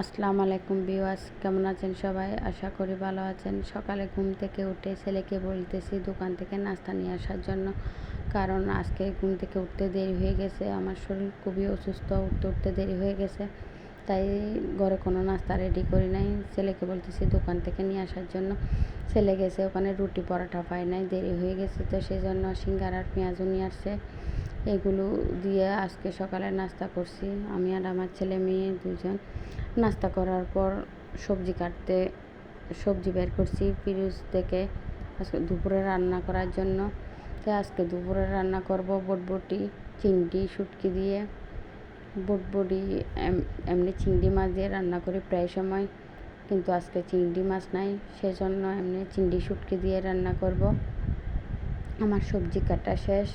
আসসালামু আলাইকুম ভিউয়ার্স, কেমন আছেন সবাই? আশা করি ভালো আছেন। সকালে ঘুম থেকে উঠে ছেলেকে বলতেছি দোকান থেকে নাস্তা নিয়ে আসার জন্য, কারণ আজকে ঘুম থেকে উঠতে দেরি হয়ে গেছে। আমার শরীর খুবই অসুস্থ, উঠতে দেরি হয়ে গেছে, তাই ঘরে কোনো নাস্তা রেডি করি নাই। ছেলেকে বলতেছি দোকান থেকে নিয়ে আসার জন্য। ছেলে গেছে, ওখানে রুটি পরোটা পায় নাই, দেরি হয়ে গেছে, তো সেই জন্য সিঙ্গারা আর পেঁয়াজও নিয়ে আসছে। এগুলো দিয়ে আজকে সকালে নাস্তা করছি আমি আর আমার ছেলে মেয়ে দুজন। নাস্তা করার পর সবজি বের করছি ফ্রিজ থেকে আজকে দুপুরে রান্না করার জন্য। তো আজকে দুপুরে রান্না করব বটবটি, চিংড়ি, শুটকি দিয়ে। বটবটি এমনি চিংড়ি মাছ দিয়ে রান্না করি প্রায় সময়, কিন্তু আজকে চিংড়ি মাছ নাই, সেজন্য এমনি চিংড়ি শুটকি দিয়ে রান্না করব। আমার সবজি কাটা শেষ।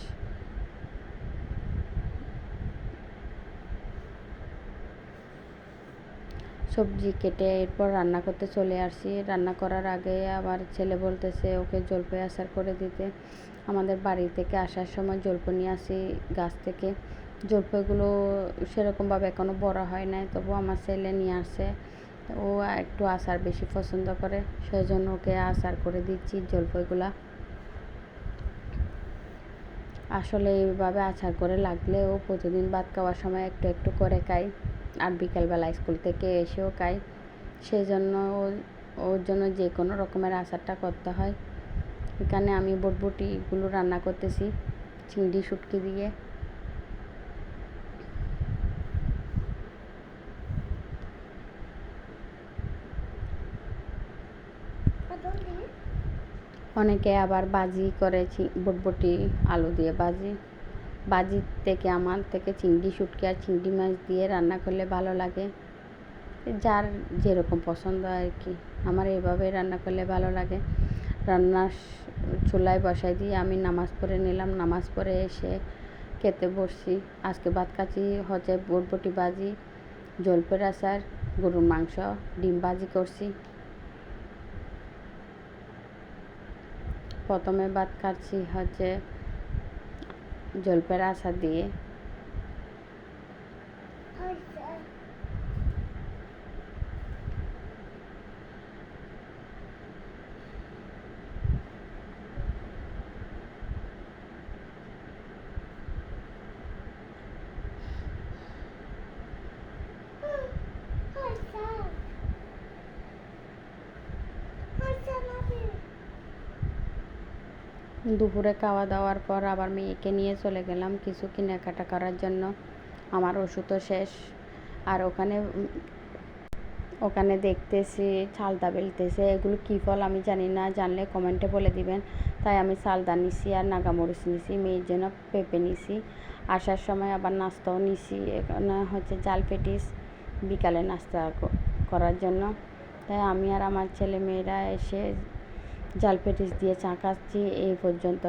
সবজি কেটে এরপর রান্না করতে চলে আসছি। রান্না করার আগে আবার ছেলে বলতেছে ওকে জলপাই আচার করে দিতে। আমাদের বাড়ি থেকে আসার সময় জলপাই নিয়ে আসি গাছ থেকে। জলপাইগুলো সেরকমভাবে এখনও বড় হয় নাই, তবু আমার ছেলে নিয়ে আসে। ও একটু আচার বেশি পছন্দ করে, সেই জন্য ওকে আচার করে দিচ্ছি জলপাইগুলা। আসলে এইভাবে আচার করে লাগলে ও প্রতিদিন ভাত খাওয়ার সময় একটু একটু করে খায়, আর বিকালবেলা স্কুল থেকে এসেও খায়। সেই জন্য ওর জন্য যে কোনো রকমের আচারটা করতে হয়। এখানে আমি বটবটিগুলো রান্না করতেছি চিংড়ি শুটকি দিয়ে। অনেকে আবার ভাজি করে বটবটি আলু দিয়ে ভাজি থেকে আমার থেকে চিংড়ি শুটকি আর চিংড়ি মাছ দিয়ে রান্না করলে ভালো লাগে, যার যেরকম পছন্দ আর কি। আমার এইভাবে রান্না করলে ভালো লাগে। রান্নার চুলায় বসাই দিয়ে আমি নামাজ পড়ে নিলাম। নামাজ পড়ে এসে খেতে বসছি। আজকে ভাত খাচ্ছি হচ্ছে বটবটি ভাজি, জলপাইয়ের আচার, গরুর মাংস, ডিম ভাজি করছি। প্রথমে ভাত খাচ্ছি হচ্ছে জলপাইয়ের আচার দিয়ে। দুপুরে খাওয়া দাওয়ার পর আবার মেয়েকে নিয়ে চলে গেলাম কিছু কেনাকাটা করার জন্য। আমার ওষুধও শেষ। আর ওখানে দেখতেছি চালতা বেলতেছে, এগুলো কী ফল আমি জানি না, জানলে কমেন্টে বলে দিবেন। তাই আমি চালতা নিছি আর নাগামরিচ নিছি, মেয়ের জন্য পেঁপে নিছি। আসার সময় আবার নাস্তাও নিছি, এখানে হচ্ছে জাল পেটিস বিকালে নাস্তা করার জন্য। তাই আমি আর আমার ছেলে মেয়েরা এসে জাল পেটিস দিয়ে চা খাচ্ছি। এই পর্যন্ত।